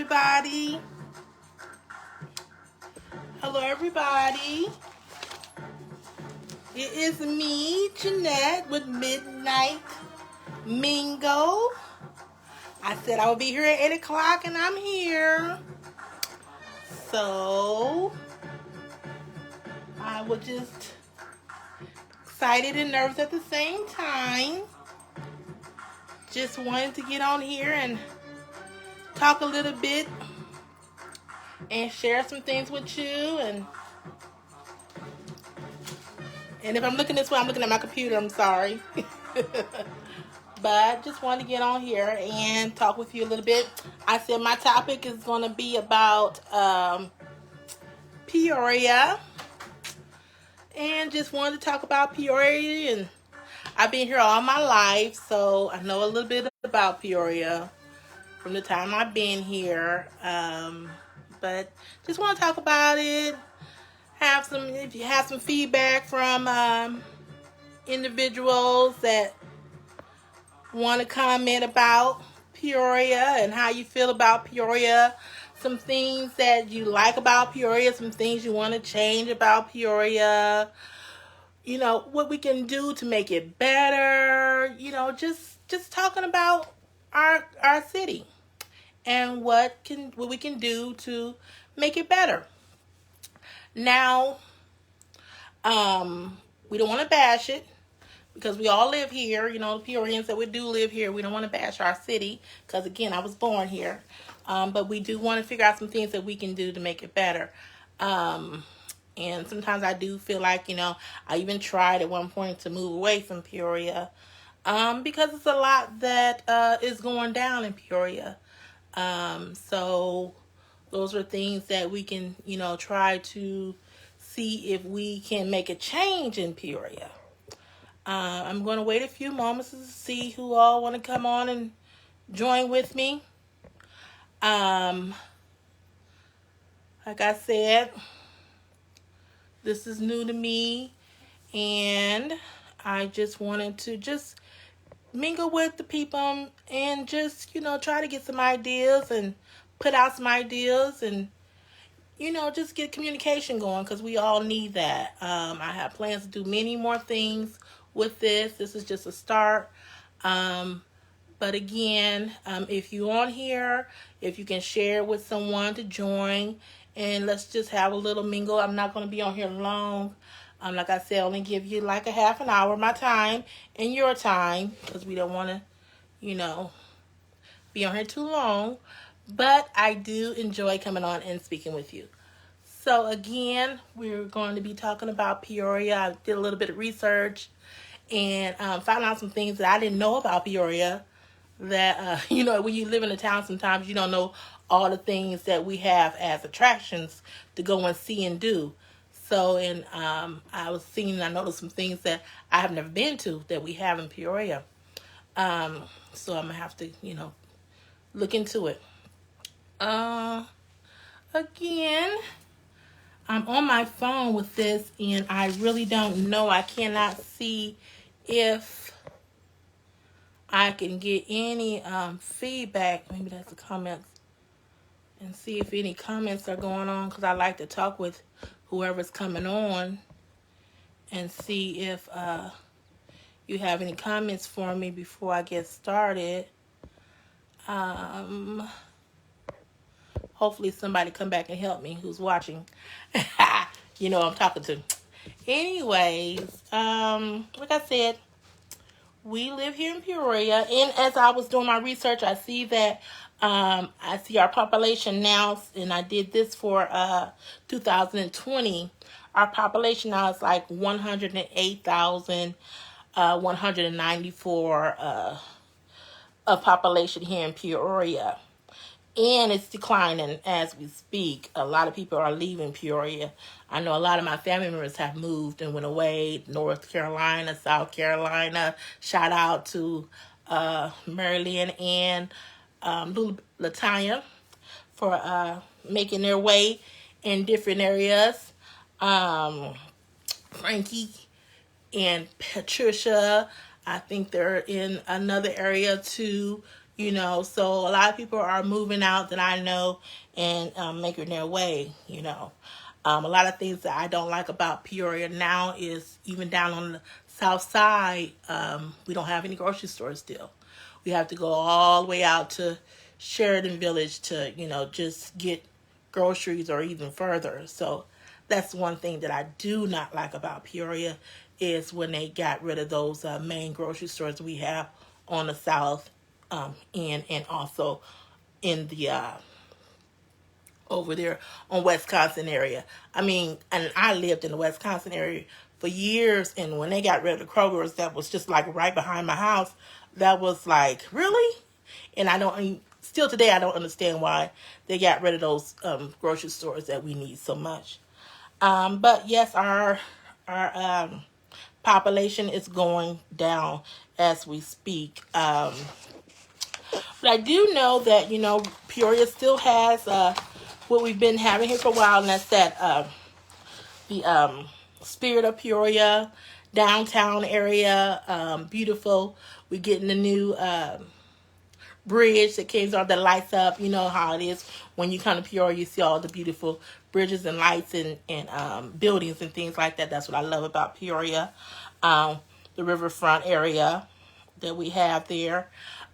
everybody. Hello, everybody. It is me, Jeanette, with Midnight Mingo. I said I would be here at 8 o'clock, and I'm here. So, I was just excited and nervous at the same time. Just wanted to get on here and talk a little bit and share some things with you. And if I'm looking this way, I'm looking at my computer. I'm sorry. But just wanted to get on here and talk with you a little bit. I said my topic is going to be about Peoria. And just wanted to talk about Peoria. And I've been here all my life, so I know a little bit about Peoria from the time I've been here. But just want to talk about it. If you have some feedback from individuals that want to comment about Peoria and how you feel about Peoria, some things that you like about Peoria, some things you want to change about Peoria, what we can do to make it better, just talking about our city and what we can do to make it better. Now, we don't want to bash it because we all live here. The Peorians that we do live here, we don't want to bash our city because, again, I was born here. But we do want to figure out some things that we can do to make it better. And sometimes I do feel like, I even tried at one point to move away from Peoria because it's a lot that is going down in Peoria. So those are things that we can, try to see if we can make a change in Peoria. I'm going to wait a few moments to see who all want to come on and join with me. Like I said, this is new to me, and I just wanted to just mingle with the people and just, try to get some ideas and put out some ideas and, just get communication going because we all need that. I have plans to do many more things with this. This is just a start. But again, if you're on here, if you can share with someone to join, and let's just have a little mingle. I'm not going to be on here long. Like I said, only give you like a half an hour of my time and your time because we don't want to, be on here too long. But I do enjoy coming on and speaking with you. So again, we're going to be talking about Peoria. I did a little bit of research and found out some things that I didn't know about Peoria. That, when you live in a town, sometimes you don't know all the things that we have as attractions to go and see and do. So, I noticed some things that I have never been to that we have in Peoria. So I'm going to have to, look into it. Again, I'm on my phone with this, and I really don't know. I cannot see if I can get any feedback. Maybe that's the comments. And see if any comments are going on because I like to talk with whoever's coming on and see if you have any comments for me before I get started. Hopefully somebody come back and help me who's watching. I'm talking to. Anyways, like I said, we live here in Peoria, and as I was doing my research, I see that I see our population now, and I did this for 2020. Our population now is like 108,194 of population here in Peoria. And it's declining as we speak. A lot of people are leaving Peoria. I know a lot of my family members have moved and went away. North Carolina, South Carolina. Shout out to Marilyn and Latanya for making their way in different areas. Frankie and Patricia, I think they're in another area too. So a lot of people are moving out that I know and making their way. A lot of things that I don't like about Peoria now is even down on the south side, we don't have any grocery stores still. We have to go all the way out to Sheridan Village to, just get groceries or even further. So that's one thing that I do not like about Peoria is when they got rid of those main grocery stores we have on the south end and also in the over there on Wisconsin area. And I lived in the Wisconsin area for years, and when they got rid of the Kroger's that was just like right behind my house, that was like, really? And still today, I don't understand why they got rid of those grocery stores that we need so much. But yes, our population is going down as we speak. But I do know that, Peoria still has what we've been having here for a while, and that's that the Spirit of Peoria downtown area, beautiful. We're getting a new bridge that came on that lights up. You know how it is when you come to Peoria, you see all the beautiful bridges and lights and buildings and things like that. That's what I love about Peoria. The riverfront area that we have there.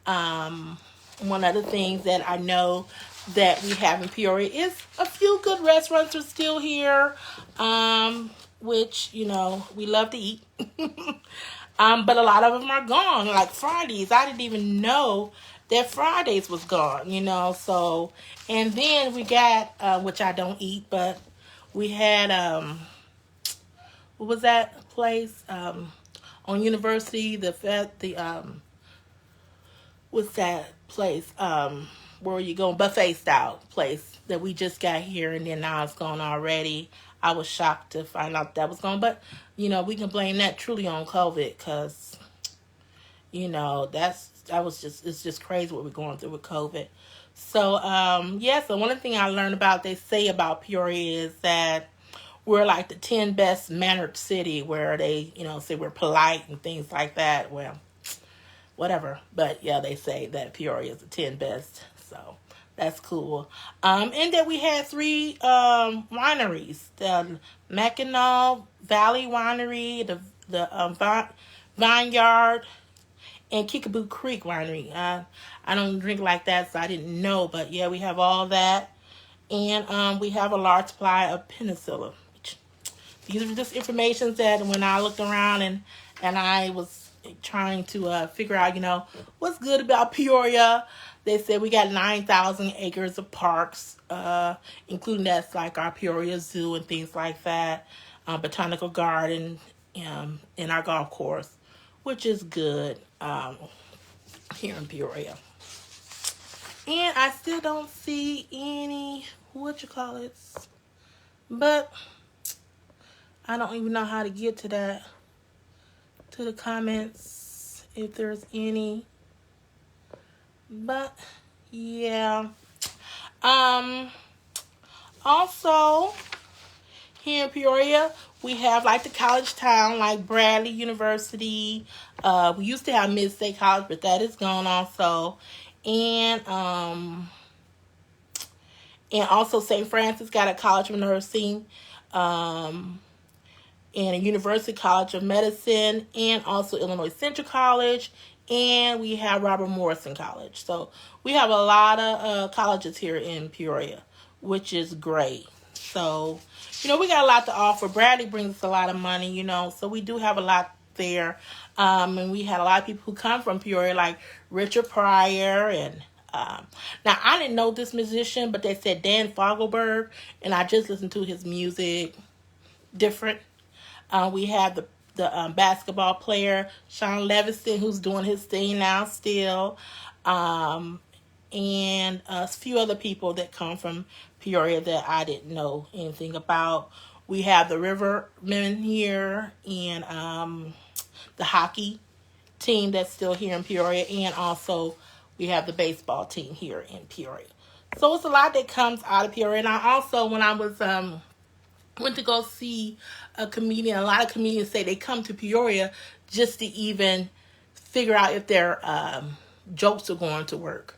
One of the things that I know that we have in Peoria is a few good restaurants are still here, which, we love to eat. But a lot of them are gone, like Fridays. I didn't even know that Fridays was gone, so, and then we got, which I don't eat, but we had, what was that place, on University, what's that place, where you going, buffet style place that we just got here, and then now it's gone already. I was shocked to find out that was gone, but, we can blame that truly on COVID, because, it's just crazy what we're going through with COVID. So, so one of the things I learned they say about Peoria is that we're like the 10 best mannered city, where they, say we're polite and things like that. Well, whatever. But yeah, they say that Peoria is the 10 best. So that's cool. And that we had 3 wineries: the Mackinac Valley Winery, the Vineyard, and Kickapoo Creek Winery. I don't drink like that, so I didn't know. But yeah, we have all that. And we have a large supply of penicillin. These are just information that when I looked around and I was trying to figure out, what's good about Peoria. They said we got 9,000 acres of parks, including that's like our Peoria Zoo and things like that, botanical garden, and our golf course, which is good here in Peoria. And I still don't see any, but I don't even know how to get to that, to the comments, if there's any. But yeah. Also here in Peoria, we have like the college town, like Bradley University. We used to have Mid-State College, but that is gone also. And also St. Francis got a College of Nursing, and a University College of Medicine, and also Illinois Central College, and we have Robert Morrison College. So we have a lot of colleges here in Peoria, which is great. So, we got a lot to offer. Bradley brings us a lot of money, so we do have a lot there. And we had a lot of people who come from Peoria, like Richard Pryor, and now I didn't know this musician, but they said Dan Fogelberg, and I just listened to his music. Different. We have the basketball player Sean Levinson, who's doing his thing now still, and a few other people that come from Peoria that I didn't know anything about. We have the Rivermen here, and the hockey team that's still here in Peoria, and also we have the baseball team here in Peoria. So it's a lot that comes out of Peoria. And I also, when I was went to go see a comedian, a lot of comedians say they come to Peoria just to even figure out if their jokes are going to work.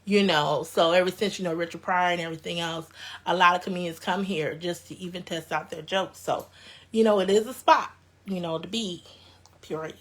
So ever since, Richard Pryor and everything else, a lot of comedians come here just to even test out their jokes. So, it is a spot, to be Peoria.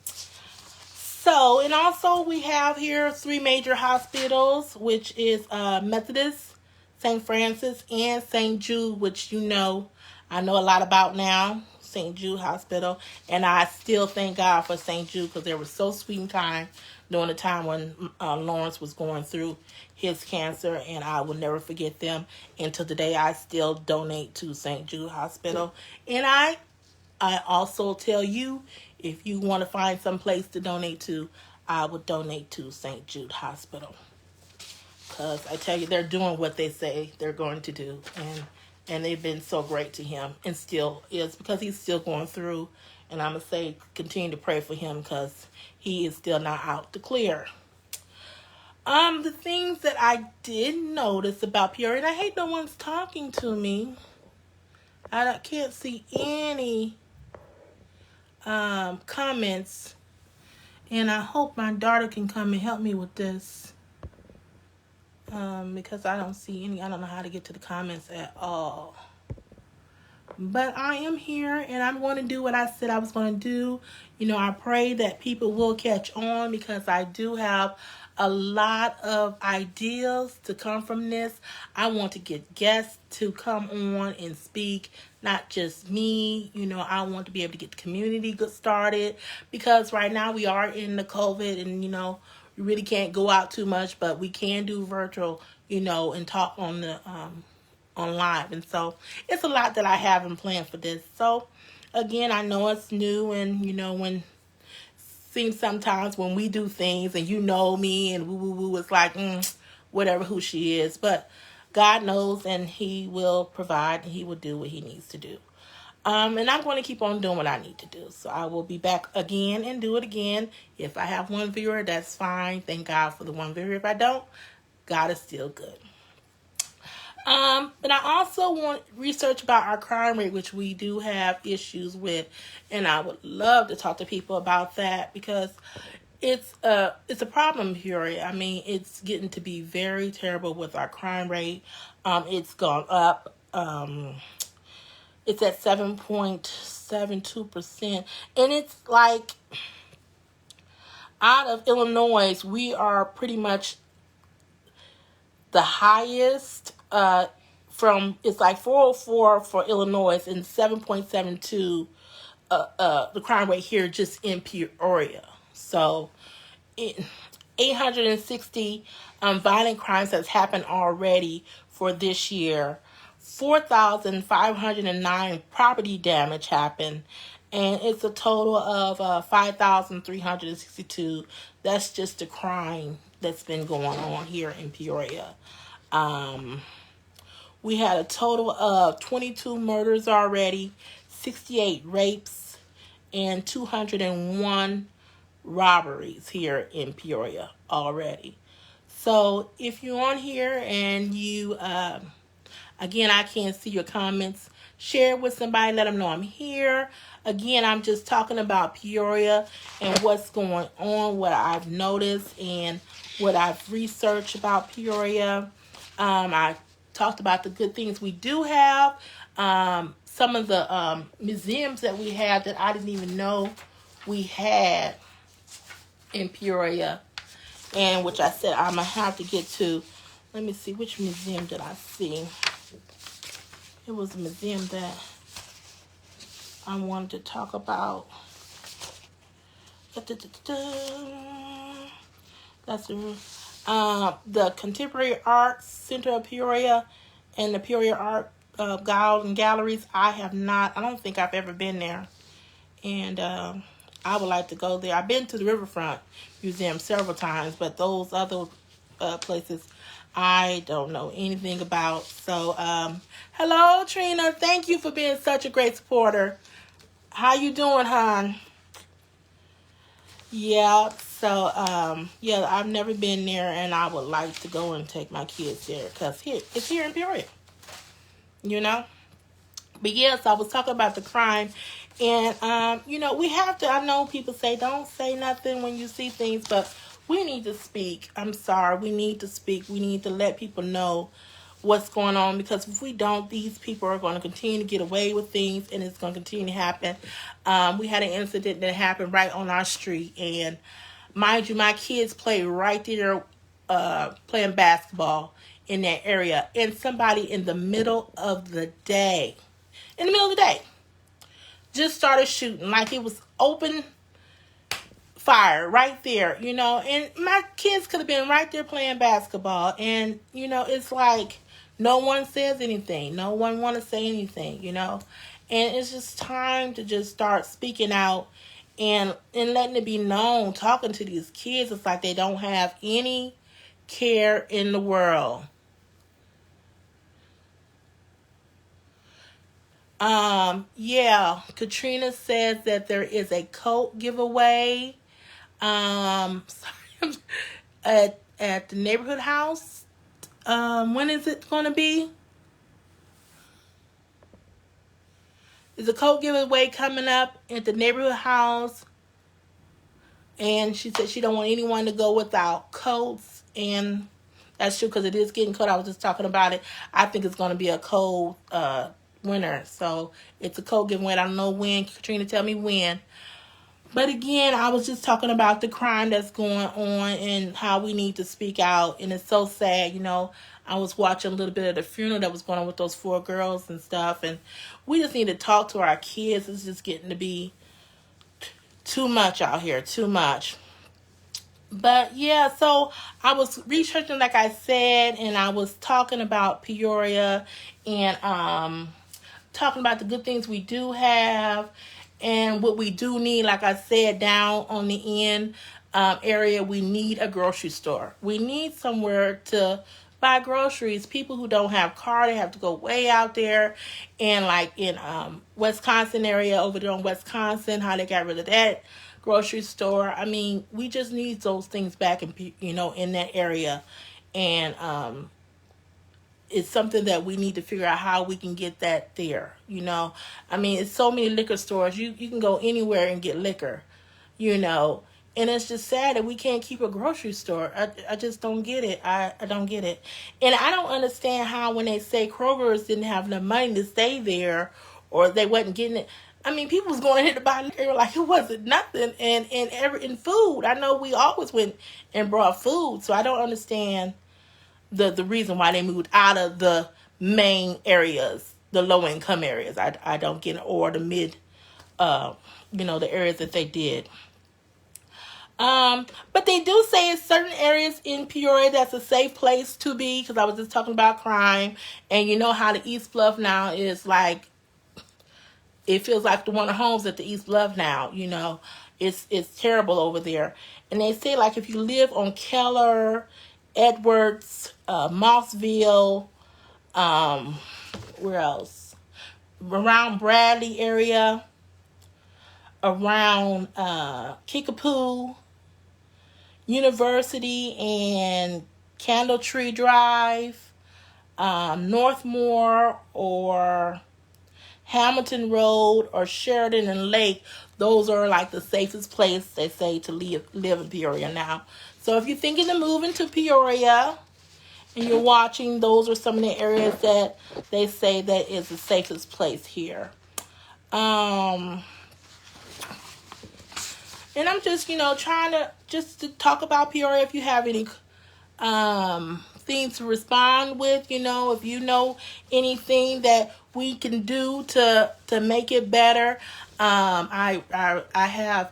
So, and also we have here 3 major hospitals, which is Methodist, St. Francis, and St. Jude, which I know a lot about now, St. Jude Hospital. And I still thank God for St. Jude because they were so sweet and kind during the time when Lawrence was going through his cancer, and I will never forget them. And to today, I still donate to St. Jude Hospital. And I also tell you, if you want to find some place to donate to, I would donate to St. Jude Hospital. Because I tell you, they're doing what they say they're going to do. And they've been so great to him, and still is, because he's still going through. And I'm going to say, continue to pray for him because he is still not out to clear. The things that I did notice about Peoria, and I hate no one's talking to me. I can't see any comments, and I hope my daughter can come and help me with this, because I don't see any. I don't know how to get to the comments at all. But I am here, and I'm going to do what I said I was going to do. I pray that people will catch on, because I do have a lot of ideas to come from this. I want to get guests to come on and speak, not just me. I want to be able to get the community started, because right now we are in the COVID, and we really can't go out too much, but we can do virtual, and talk on the on live. And so it's a lot that I have in plan for this. So again, I know it's new, and when seems sometimes when we do things and me and woo, it's like whatever, who she is. But God knows, and he will provide, and he will do what he needs to do. And I'm going to keep on doing what I need to do. So I will be back again and do it again. If I have one viewer, that's fine. Thank God for the one viewer. If I don't, God is still good. But I also want research about our crime rate, which we do have issues with, and I would love to talk to people about that, because it's a problem in Peoria. I mean, it's getting to be very terrible with our crime rate. It's gone up. It's at 7.72%, and it's like, out of Illinois, we are pretty much the highest. It's like 404 for Illinois and 7.72 the crime rate here just in Peoria. So 860 violent crimes has happened already for this year. 4,509 property damage happened, and it's a total of 5,362. That's just the crime that's been going on here in Peoria. We had a total of 22 murders already, 68 rapes, and 201 robberies here in Peoria already. So if you're on here and you, again, I can't see your comments, share with somebody, let them know I'm here. Again, I'm just talking about Peoria and what's going on, what I've noticed, and what I've researched about Peoria. I talked about the good things we do have. Some of the museums that we have that I didn't even know we had in Peoria, and which I said I'm going to have to get to. Let me see, which museum did I see? It was a museum that I wanted to talk about. That's the Contemporary Arts Center of Peoria and the Peoria Art Galleries. I don't think I've ever been there. And I would like to go there. I've been to the Riverfront Museum several times, but those other places I don't know anything about. So, hello, Trina. Thank you for being such a great supporter. How you doing, hon? Yeah, so, I've never been there, and I would like to go and take my kids there, because it's here in Peoria, But yes, I was talking about the crime, and, we have to, I know people say, don't say nothing when you see things, but we need to speak. I'm sorry. We need to speak. We need to let people know what's going on, because if we don't, these people are going to continue to get away with things, and it's going to continue to happen. We had an incident that happened right on our street, and mind you, my kids play right there, playing basketball in that area, and somebody in the middle of the day, just started shooting like it was open fire right there, and my kids could have been right there playing basketball, and it's like no one says anything, no one want to say anything, and it's just time to just start speaking out and letting it be known. Talking to these kids, it's like they don't have any care in the world. Yeah, Katrina says that there is a coat giveaway at the neighborhood house. When is it going to be? There's a coat giveaway coming up at the neighborhood house, and she said she don't want anyone to go without coats, and that's true, because it is getting cold. I was just talking about it. I think it's going to be a cold winter, so it's a coat giveaway. I don't know when. Katrina, tell me when. But again, I was just talking about the crime that's going on and how we need to speak out. And it's so sad, I was watching a little bit of the funeral that was going on with those 4 girls and stuff. And we just need to talk to our kids. It's just getting to be too much out here, too much. But yeah, so I was researching, like I said, and I was talking about Peoria and talking about the good things we do have. And what we do need, like I said, down on the end area, we need a grocery store. We need somewhere to buy groceries. People who don't have car, they have to go way out there. And like in Wisconsin area, over there in Wisconsin, how they got rid of that grocery store. I mean, we just need those things back in that area. And it's something that we need to figure out how we can get that there, I mean, it's so many liquor stores. You can go anywhere and get liquor, and it's just sad that we can't keep a grocery store. I just don't get it. I don't get it. And I don't understand how when they say Kroger's didn't have enough money to stay there, or they wasn't getting it. I mean, people was going in to buy liquor like it wasn't nothing. And in food, I know we always went and brought food, so I don't understand the reason why they moved out of the main areas, the low income areas. I don't get it, or the mid, the areas that they did. But they do say in certain areas in Peoria that's a safe place to be, because I was just talking about crime, and you know how the East Bluff now is like, it feels like the one of homes at the East Bluff now, it's terrible over there. And they say like if you live on Keller, Edwards, Mossville, where else? Around Bradley area, around Kickapoo, University and Candle Tree Drive, Northmore, or Hamilton Road, or Sheridan and Lake. Those are like the safest place, they say, to live in Peoria now. So if you're thinking of moving to Peoria and you're watching, those are some of the areas that they say that is the safest place here. And I'm just, trying to talk about Peoria. If you have any things to respond with, if you know anything that we can do to make it better. I have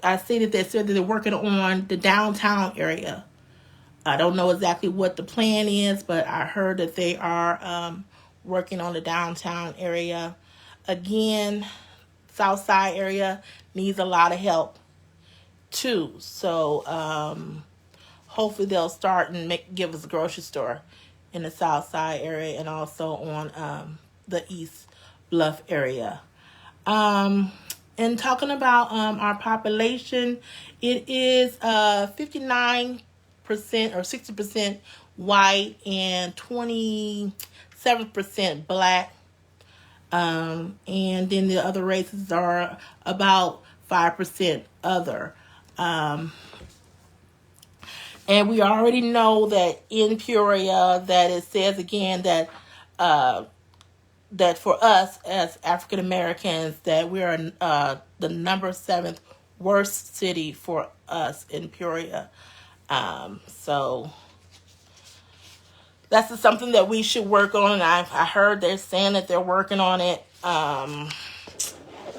I see that they said that they're working on the downtown area. I don't know exactly what the plan is, but I heard that they are working on the downtown area. Again, South Side area needs a lot of help too. So hopefully they'll start and give us a grocery store in the South Side area, and also on the East Bluff area. And talking about our population, it is 59% or 60% white and 27% black. And then the other races are about 5% other. And we already know that in Peoria that it says again that that for us as African Americans that we are the number 7th worst city for us in Peoria. So that's just something that we should work on. And I heard they're saying that they're working on it.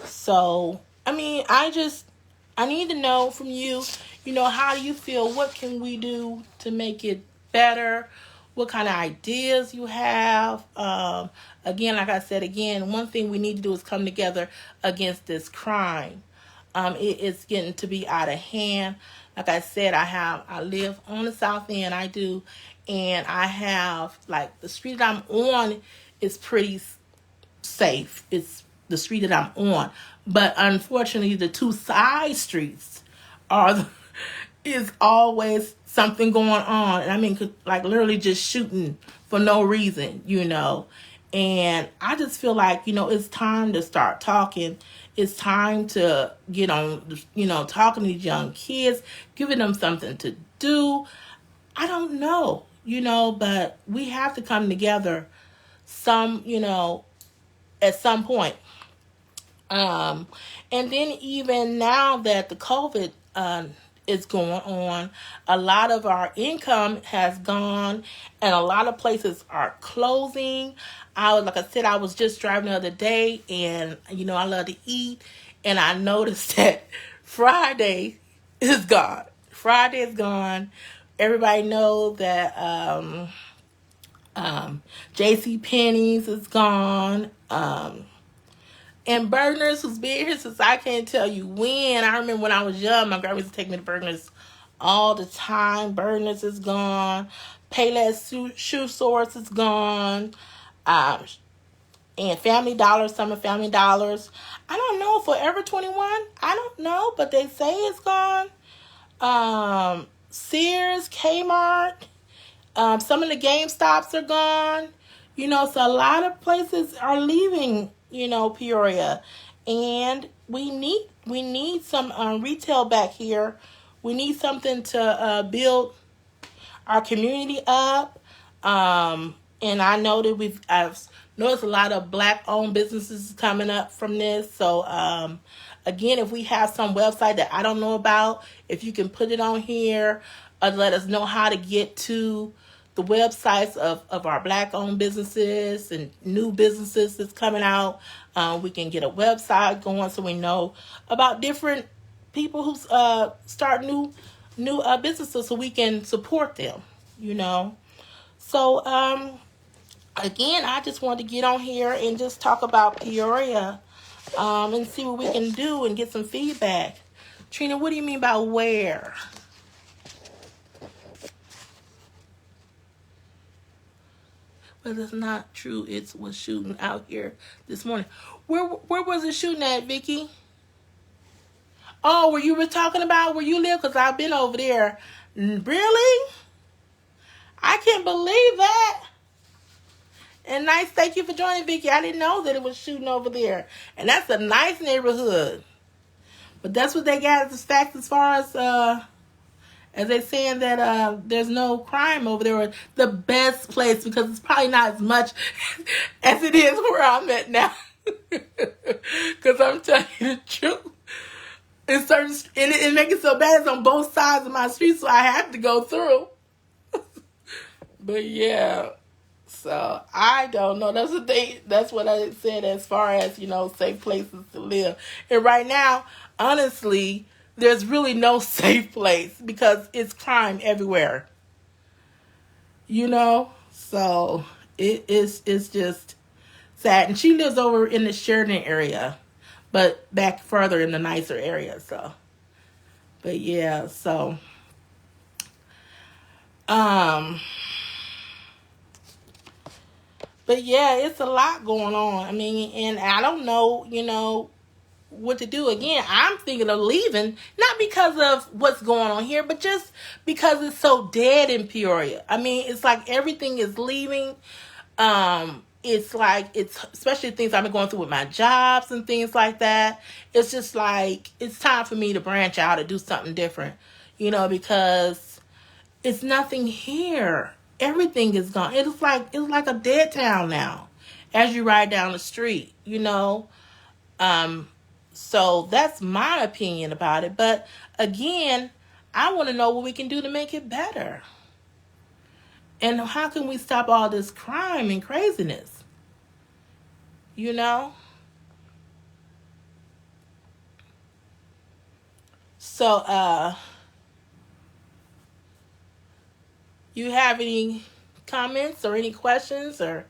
So I mean, I need to know from you, how do you feel? What can we do to make it better? What kind of ideas you have? Again, like I said, one thing we need to do is come together against this crime. It's getting to be out of hand. Like I said, I live on the South End. I do. And I have, like, the street that I'm on is pretty safe. It's the street that I'm on. But unfortunately, the 2 side streets is always something going on. And I mean, like, literally just shooting for no reason, And I just feel like, it's time to start talking. It's time to get on, talking to these young kids, giving them something to do. I don't know, but we have to come together at some point. And then even now that the COVID is going on, a lot of our income has gone and a lot of places are closing. Like I said, I was just driving the other day and, I love to eat. And I noticed that Friday is gone. Friday is gone. Everybody knows that J.C. Penney's is gone. And Burners, who's been here since I can't tell you when. I remember when I was young, my grandma used to take me to Burners all the time. Burners is gone. Payless Shoe Source is gone. And Family Dollar, some of Family Dollars. I don't know, Forever 21. I don't know, but they say it's gone. Sears, Kmart. Some of the GameStops are gone. So a lot of places are leaving, Peoria. And we need some retail back here. We need something to build our community up. And I know that I've noticed a lot of Black-owned businesses coming up from this. So, again, if we have some website that I don't know about, if you can put it on here, let us know how to get to the websites of our Black-owned businesses and new businesses that's coming out. We can get a website going so we know about different people who start new businesses so we can support them, So, again, I just wanted to get on here and just talk about Peoria and see what we can do and get some feedback. Trina, what do you mean by where? Well, that's not true. It was shooting out here this morning. Where was it shooting at, Vicky? Oh, where you were talking about where you live? Because I've been over there. Really? I can't believe that. And nice, thank you for joining, Vicky. I didn't know that it was shooting over there. And that's a nice neighborhood. But that's what they got as facts as far as they saying that there's no crime over there. Or the best place, because it's probably not as much as it is where I'm at now. Because I'm telling you the truth. It makes it so bad. It's on both sides of my street, so I have to go through. But yeah. So I don't know. That's what That's what I said as far as safe places to live. And right now, honestly, there's really no safe place because it's crime everywhere. So it's just sad. And she lives over in the Sheridan area, but back further in the nicer area. So, but yeah. So, But yeah, it's a lot going on. I mean, and I don't know, what to do. Again, I'm thinking of leaving, not because of what's going on here, but just because it's so dead in Peoria. I mean, it's like everything is leaving. it's like, it's especially things I've been going through with my jobs and things like that. It's just like, it's time for me to branch out and do something different, because it's nothing here. Everything is gone. It's like a dead town now as you ride down the street. So that's my opinion about it. But again, I want to know what we can do to make it better. And how can we stop all this crime and craziness? You know? So, you have any comments or any questions? Or,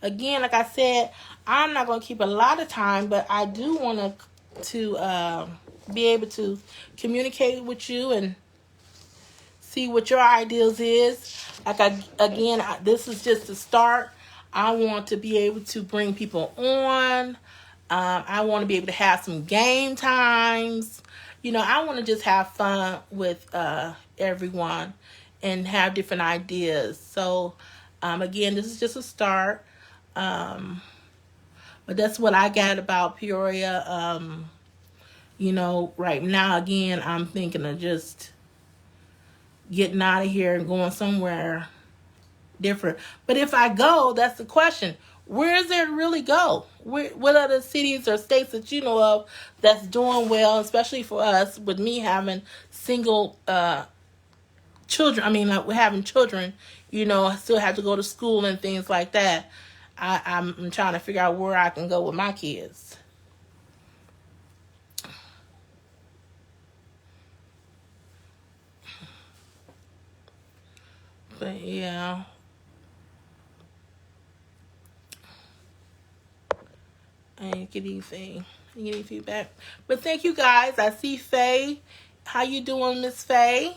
again, like I said, I'm not going to keep a lot of time, but I do want to be able to communicate with you and see what your ideas is. This is just the start. I want to be able to bring people on. I want to be able to have some game times. I want to just have fun with everyone and have different ideas. So, again, this is just a start. But that's what I got about Peoria. Right now, again, I'm thinking of just getting out of here and going somewhere different. But if I go, that's the question. Where does it really go? What other cities or states that you know of that's doing well, especially for us, with me having single children? I mean, like, we're having children, I still have to go to school and things like that. I'm trying to figure out where I can go with my kids. But yeah. I didn't get anything. I didn't get any feedback. But thank you guys. I see Faye. How you doing, Miss Faye?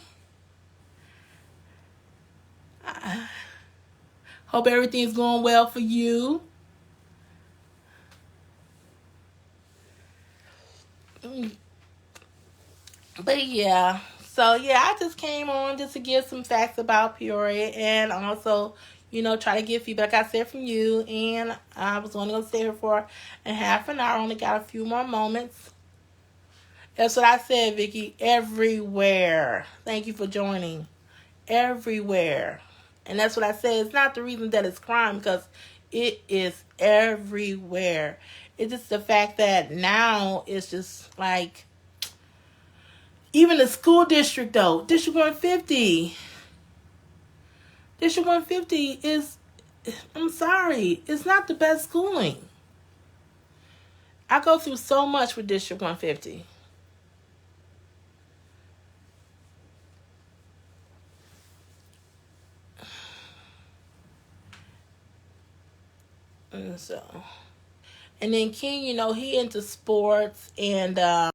I hope everything's going well for you. But yeah. So yeah, I just came on just to give some facts about Peoria and also, try to get feedback I said from you. And I was only going to stay here for a half an hour. Only got a few more moments. That's what I said, Vicky. Everywhere. Thank you for joining. Everywhere. And that's what I said. It's not the reason that it's crime, because it is everywhere. It's just the fact that now it's just like, even the school district, though, District 150. District 150 is, I'm sorry, it's not the best schooling. I go through so much with District 150. And then King, he into sports and